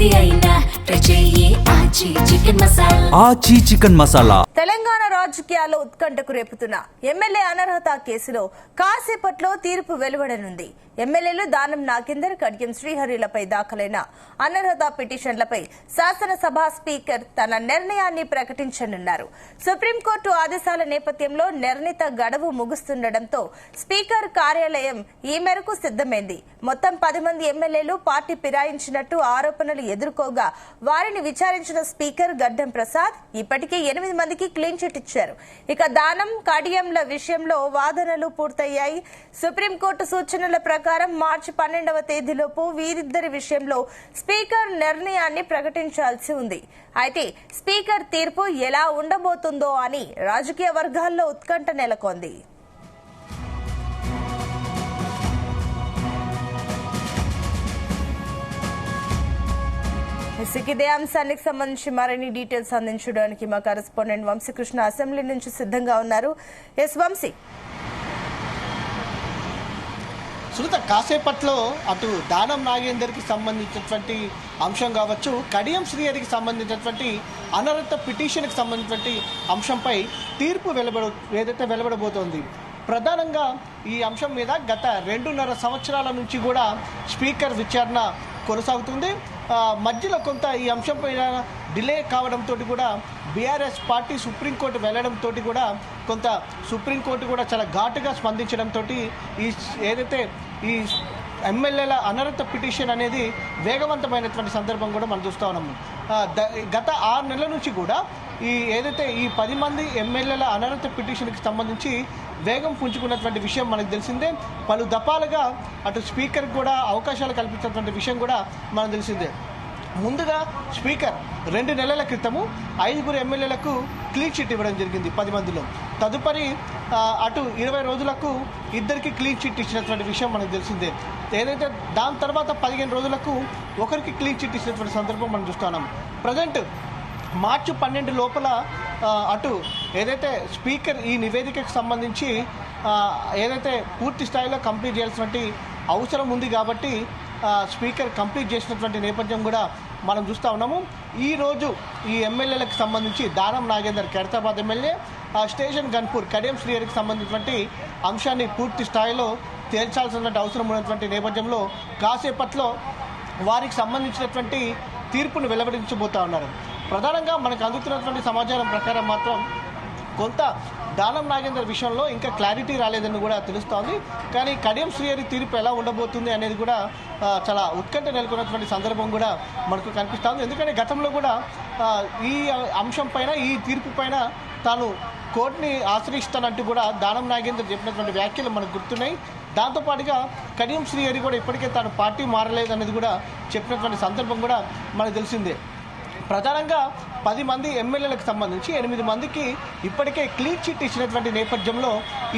ఏది అయినా ట్రై చెయ్యి ఆచి చికెన్ మసాలా. ఆచి చికెన్ మసాలా. తెలంగాణ రాజకీయాల్లో ఉత్కంఠకు రేపుతున్న ఎమ్మెల్యే అనర్హత కేసులో కాసేపట్లో తీర్పు వెలువడనుంది. ఎమ్మెల్యేలు దానం నాగేందర్, కడియం శ్రీహరిలపై దాఖలైన అనర్హత పిటిషన్లపై శాసనసభ స్పీకర్ తన నిర్ణయాన్ని ప్రకటించనున్నారు. సుప్రీంకోర్టు ఆదేశాల నేపథ్యంలో నిర్ణీత గడువు ముగుస్తుండటంతో స్పీకర్ కార్యాలయం ఈ మేరకు సిద్దమైంది. మొత్తం 10 మంది ఎమ్మెల్యేలు పార్టీ ఫిరాయించినట్టు ఆరోపణలు ఎదుర్కోగా వారిని విచారించిన స్పీకర్ గడ్డం ప్రసాద్ ఇప్పటికే 8 మందికి క్లీన్ చిట్ ఇచ్చారు. ఇక దానం, కడియంల విషయంలో వాదనలు పూర్తయ్యాయి. సుప్రీంకోర్టు సూచనల ప్రకారం మార్చి 12వ తేదీలోపు వీరిద్దరి విషయంలో స్పీకర్ నిర్ణయాన్ని ప్రకటించాల్సి ఉంది. అయితే స్పీకర్ తీర్పు ఎలా ఉండబోతుందో అని రాజకీయ వర్గాల్లో ఉత్కంఠ నెలకొంది. ఇదే అంశానికి సంబంధించి మరిన్ని డీటెయిల్స్ అందించడానికి మా కరెస్పాండెంట్ వంశీకృష్ణ అసెంబ్లీ నుంచి సిద్ధంగా ఉన్నారు. ఎస్ వంశీ. సునీత, కాసేపట్లో అటు దానం నాగేందర్కి సంబంధించినటువంటి అంశం కావచ్చు, కడియం శ్రీహరికి సంబంధించినటువంటి అనర్హత పిటిషన్కి సంబంధించినటువంటి అంశంపై తీర్పు వెలువడబోతోంది. ప్రధానంగా ఈ అంశం మీద గత 2.5 సంవత్సరాల నుంచి కూడా స్పీకర్ విచారణ కొనసాగుతుంది. మధ్యలో కొంత ఈ అంశంపై డిలే కావడంతో కూడా బీఆర్ఎస్ పార్టీ సుప్రీంకోర్టు వెళ్లడంతో కూడా కొంత సుప్రీంకోర్టు కూడా చాలా ఘాటుగా స్పందించడంతో ఏదైతే ఈ ఎమ్మెల్యేల అనర్హత పిటిషన్ అనేది వేగవంతమైనటువంటి సందర్భం కూడా మనం చూస్తూ ఉన్నాము. గత 6 నెలల నుంచి కూడా ఏదైతే ఈ 10 మంది ఎమ్మెల్యేల అనర్హత పిటిషన్కి సంబంధించి వేగం పుంజుకున్నటువంటి విషయం మనకు తెలిసిందే. పలు దఫాలుగా అటు స్పీకర్ కూడా అవకాశాలు కల్పించినటువంటి విషయం కూడా మనకు తెలిసిందే. ముందుగా స్పీకర్ 2 నెలల క్రితము 5 ఎమ్మెల్యేలకు క్లీన్ చిట్ ఇవ్వడం జరిగింది 10 మందిలో. తదుపరి అటు 20 రోజులకు 2కి క్లీన్ చిట్ ఇచ్చినటువంటి విషయం మనకు తెలిసిందే. ఏదైతే దాని తర్వాత 15 రోజులకు 1కి క్లీన్ చిట్ ఇచ్చినటువంటి సందర్భం మనం చూస్తున్నాం. ప్రజెంట్ మార్చి 12 లోపల అటు ఏదైతే స్పీకర్ ఈ నివేదికకు సంబంధించి ఏదైతే పూర్తి స్థాయిలో కంప్లీట్ చేయాల్సినటువంటి అవసరం ఉంది కాబట్టి స్పీకర్ కంప్లీట్ చేసినటువంటి నేపథ్యం కూడా మనం చూస్తూ ఉన్నాము. ఈరోజు ఈ ఎమ్మెల్యేలకు సంబంధించి దానం నాగేందర్ ఖైరతాబాద్ ఎమ్మెల్యే, స్టేషన్ గన్పూర్ కడియం శ్రీహరికి సంబంధించినటువంటి అంశాన్ని పూర్తి స్థాయిలో తేల్చాల్సినటువంటి అవసరం ఉన్నటువంటి నేపథ్యంలో కాసేపట్లో వారికి సంబంధించినటువంటి తీర్పును వెలువడించబోతా ఉన్నారు. ప్రధానంగా మనకు అందుతున్నటువంటి సమాచారం ప్రకారం మాత్రం కొంత దానం నాగేందర్ విషయంలో ఇంకా క్లారిటీ రాలేదని కూడా తెలుస్తోంది. కానీ కడియం శ్రీహరి తీర్పు ఎలా ఉండబోతుంది అనేది కూడా చాలా ఉత్కంఠ నెలకొన్నటువంటి సందర్భం కూడా మనకు కనిపిస్తోంది. ఎందుకంటే గతంలో కూడా ఈ అంశం పైన, ఈ తీర్పు పైన తాను కోర్టుని ఆశ్రయిస్తానంటూ కూడా దానం నాగేందర్ చెప్పినటువంటి వ్యాఖ్యలు మనకు గుర్తున్నాయి. దాంతోపాటుగా కడియం శ్రీహరి కూడా ఇప్పటికే తాను పార్టీ మారలేదు అనేది కూడా చెప్పినటువంటి సందర్భం కూడా మనకు తెలిసిందే. ప్రధానంగా 10 మంది ఎమ్మెల్యేలకు సంబంధించి 8 మందికి ఇప్పటికే క్లీన్ చిట్ ఇచ్చినటువంటి నేపథ్యంలో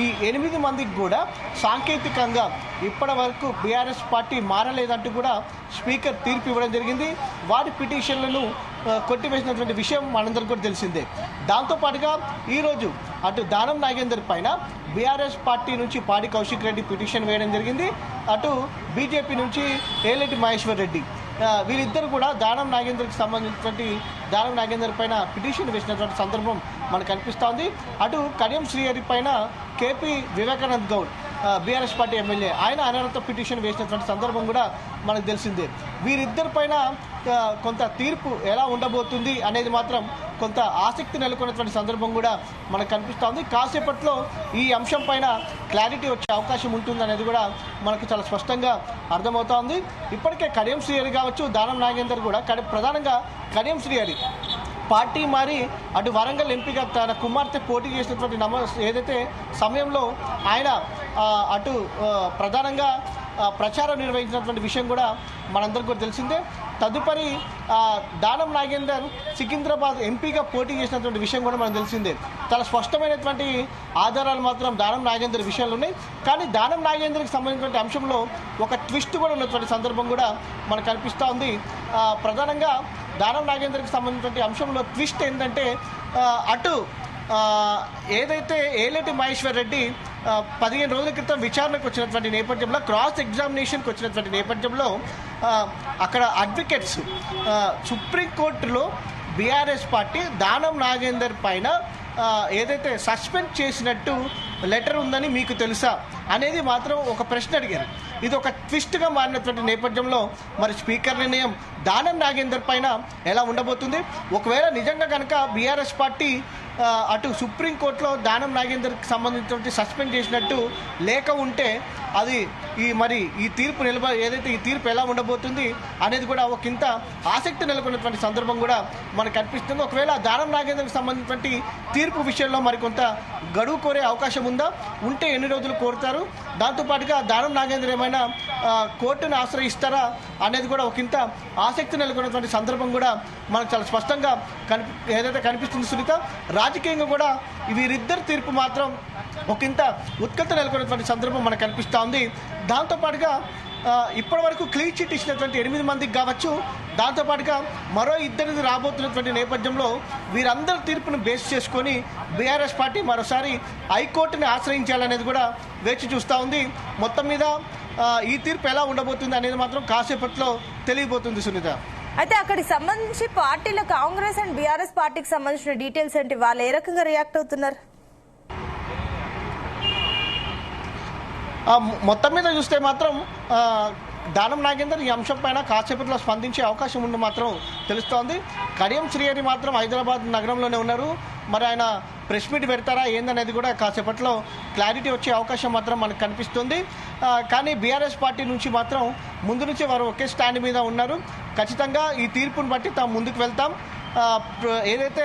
ఈ 8 మందికి కూడా సాంకేతికంగా ఇప్పటి వరకు బీఆర్ఎస్ పార్టీ మారలేదంటూ కూడా స్పీకర్ తీర్పు ఇవ్వడం జరిగింది. వారి పిటిషన్లను కొట్టివేసినటువంటి విషయం మనందరికీ కూడా తెలిసిందే. దాంతోపాటుగా ఈరోజు అటు దానం నాగేందర్ పైన బీఆర్ఎస్ పార్టీ నుంచి పాడి కౌశిక్ రెడ్డి పిటిషన్ వేయడం జరిగింది. అటు బీజేపీ నుంచి ఏలేటి మహేశ్వర్ రెడ్డి, వీరిద్దరు కూడా దానం నాగేందర్కి సంబంధించినటువంటి దానం నాగేందర్ పైన పిటిషన్ వేసినటువంటి సందర్భం మనకు కనిపిస్తోంది. అటు కడియం శ్రీహరి పైన KP Vivekanand Goud BRS party MLA, ఆయన అనర్హత పిటిషన్ వేసినటువంటి సందర్భం కూడా మనకు తెలిసిందే. వీరిద్దరి పైన కొంత తీర్పు ఎలా ఉండబోతుంది అనేది మాత్రం కొంత ఆసక్తి నెలకొన్నటువంటి సందర్భం కూడా మనకు కనిపిస్తోంది. కాసేపట్లో ఈ అంశం పైన క్లారిటీ వచ్చే అవకాశం ఉంటుంది అనేది కూడా మనకు చాలా స్పష్టంగా అర్థమవుతోంది. ఇప్పటికే కడియం శ్రీహరి కావచ్చు, దానం నాగేందర్ కూడా ప్రధానంగా కడియం శ్రీహరి పార్టీ మారి అటు వరంగల్ ఎంపీగా తన కుమార్తె పోటీ చేసినటువంటి ఏదైతే సమయంలో ఆయన అటు ప్రధానంగా ప్రచారం నిర్వహించినటువంటి విషయం కూడా మనందరికీ కూడా తెలిసిందే. తదుపరి దానం నాగేందర్ సికింద్రాబాద్ ఎంపీగా పోటీ చేసినటువంటి విషయం కూడా మనకు తెలిసిందే. చాలా స్పష్టమైనటువంటి ఆధారాలు మాత్రం దానం నాగేందర్ విషయంలో ఉన్నాయి. కానీ దానం నాగేందర్కి సంబంధించినటువంటి అంశంలో ఒక ట్విస్ట్ కూడా ఉన్నటువంటి సందర్భం కూడా మనకు కనిపిస్తూ ఉంది. ప్రధానంగా దానం నాగేందర్కి సంబంధించినటువంటి అంశంలో ట్విస్ట్ ఏంటంటే అటు ఏదైతే ఏలేటి మహేశ్వర్ రెడ్డి 15 రోజుల క్రితం విచారణకు వచ్చినటువంటి నేపథ్యంలో క్రాస్ ఎగ్జామినేషన్కి వచ్చినటువంటి నేపథ్యంలో అక్కడ అడ్వకేట్స్ సుప్రీంకోర్టులో బీఆర్ఎస్ పార్టీ దానం నాగేందర్ పైన ఏదైతే సస్పెండ్ చేసినట్టు లెటర్ ఉందని మీకు తెలుసా అనేది మాత్రం ఒక ప్రశ్న అడిగారు. ఇది ఒక ట్విస్ట్గా మారినటువంటి నేపథ్యంలో మరి స్పీకర్ నిర్ణయం దానం నాగేందర్ పైన ఎలా ఉండబోతుంది? ఒకవేళ నిజంగా కనుక బీఆర్ఎస్ పార్టీ అటు సుప్రీంకోర్టులో దానం నాగేందర్కి సంబంధించినటువంటి సస్పెండ్ చేసినట్టు లేఖ ఉంటే అది ఈ తీర్పు ఏదైతే ఈ తీర్పు ఎలా ఉండబోతుంది అనేది కూడా ఒక ఇంత ఆసక్తి నెలకొన్నటువంటి సందర్భం కూడా మనకు కనిపిస్తుంది. ఒకవేళ దానం నాగేందర్కి సంబంధించినటువంటి తీర్పు విషయంలో మరికొంత గడువు కోరే అవకాశం ఉందా? ఉంటే ఎన్ని రోజులు కోరుతారు? దాంతోపాటుగా దానం నాగేందర్ ఏమైనా కోర్టును ఆశ్రయిస్తారా అనేది కూడా ఒక ఇంత ఆసక్తి నెలకొన్నటువంటి సందర్భం కూడా మనకు చాలా స్పష్టంగా ఏదైతే కనిపిస్తుంది సునీత. రాజకీయంగా కూడా వీరిద్దరు తీర్పు మాత్రం ఒక ఇంత ఉత్కంఠ నెలకొన్నటువంటి సందర్భం మనకు కనిపిస్తూ ఉంది. దాంతోపాటుగా ఇప్పటి వరకు క్లీన్ చిట్ ఇచ్చినటువంటి 8 మందికి కావచ్చు, దాంతోపాటుగా మరో 2 రాబోతున్నటువంటి నేపథ్యంలో వీరందరి తీర్పును బేస్ చేసుకొని బీఆర్ఎస్ పార్టీ మరోసారి హైకోర్టుని ఆశ్రయించాలనేది కూడా వేచి చూస్తూ ఉంది. మొత్తం మీద ఈ తీర్పు ఎలా ఉండబోతుంది అనేది మాత్రం కాసేపట్లో తెలియబోతుంది సునీత. అయితే అక్కడికి సంబంధించి పార్టీల కాంగ్రెస్ అండ్ బీఆర్ఎస్ పార్టీకి సంబంధించిన డీటెయిల్స్ ఏంటి? వాళ్ళు ఏ రకంగా రియాక్ట్ అవుతున్నారు? మొత్తం మీద చూస్తే మాత్రం దానం నాగేందర్ ఈ అంశం పైన కాసేపట్లో స్పందించే అవకాశం ఉండి మాత్రం తెలుస్తోంది. కడియం శ్రీహరి మాత్రం హైదరాబాద్ నగరంలోనే ఉన్నారు. మరి ఆయన ప్రెస్ మీట్ పెడతారా ఏందనేది కూడా కాసేపట్లో క్లారిటీ వచ్చే అవకాశం మాత్రం మనకు కనిపిస్తుంది. కానీ బీఆర్ఎస్ పార్టీ నుంచి మాత్రం ముందు నుంచి వారు ఒకే స్టాండ్ మీద ఉన్నారు. ఖచ్చితంగా ఈ తీర్పును బట్టి తాము ముందుకు వెళ్తాం, ఏదైతే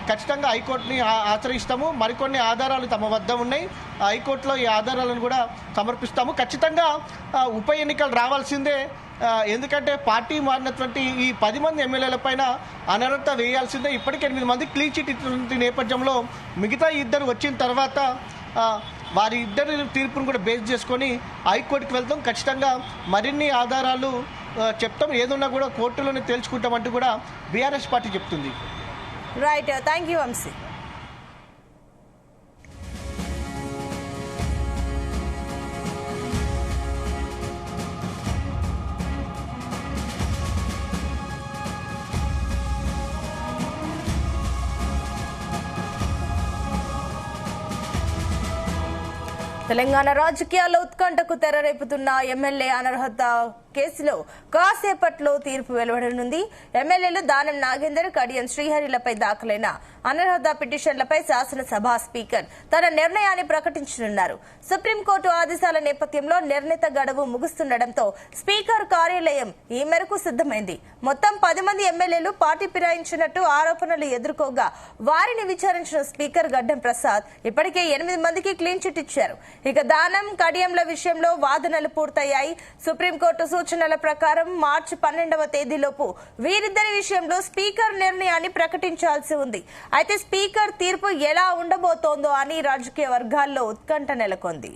ఖచ్చితంగా హైకోర్టుని ఆశ్రయిస్తాము, మరికొన్ని ఆధారాలు తమ వద్ద ఉన్నాయి, హైకోర్టులో ఈ ఆధారాలను కూడా సమర్పిస్తాము. ఖచ్చితంగా ఉప ఎన్నికలు రావాల్సిందే. ఎందుకంటే పార్టీ మారినటువంటి ఈ 10 మంది ఎమ్మెల్యేల పైన అనర్హత వేయాల్సిందే. ఇప్పటికే 8 మంది క్లీన్ చిట్ ఇచ్చినటువంటి నేపథ్యంలో మిగతా 2 వచ్చిన తర్వాత వారి 2 తీర్పును కూడా బేస్ చేసుకొని హైకోర్టుకి వెళ్తాం. ఖచ్చితంగా మరిన్ని ఆధారాలు చెప్తాం, ఏదున్నా కూడా కోర్టులోనే తేల్చుకుంటామంటూ కూడా బీఆర్ఎస్ పార్టీ చెప్తుంది. Right, thank you Vamshi. Telangana రాజకీయాల్లో ఉత్కంఠకు తెరరేపుతున్న ఎమ్మెల్యే అనర్హత కేసులో కాసేపట్లో తీర్పు వెలువడనుంది. ఎమ్మెల్యేలు దానం నాగేందర్, కడియం శ్రీహరిలపై దాఖలైన అనర్హత పిటిషన్లపై శాసనసభ స్పీకర్ తన నిర్ణయాన్ని ప్రకటించనున్నారు. సుప్రీంకోర్టు ఆదేశాల నేపథ్యంలో నిర్ణీత గడువు ముగుస్తుండటంతో స్పీకర్ కార్యాలయం ఈ మేరకు సిద్దమైంది. మొత్తం 10 మంది ఎమ్మెల్యేలు పార్టీ ఫిరాయించినట్టు ఆరోపణలు ఎదుర్కోగా వారిని విచారించిన స్పీకర్ గడ్డం ప్రసాద్ ఇప్పటికే 8 మందికి క్లీన్ చిట్ ఇచ్చారు. ఇక దానం, కడియంల విషయంలో వాదనలు పూర్తయ్యాయి. సుప్రీంకోర్టు సూచనల ప్రకారం మార్చి 12వ తేదీలోపు వీరిద్దరి విషయంలో స్పీకర్ నిర్ణయాన్ని ప్రకటించాల్సి ఉంది. అయితే స్పీకర్ తీర్పు ఎలా ఉండబోతోందో అని రాజకీయ వర్గాల్లో ఉత్కంఠ నెలకొంది.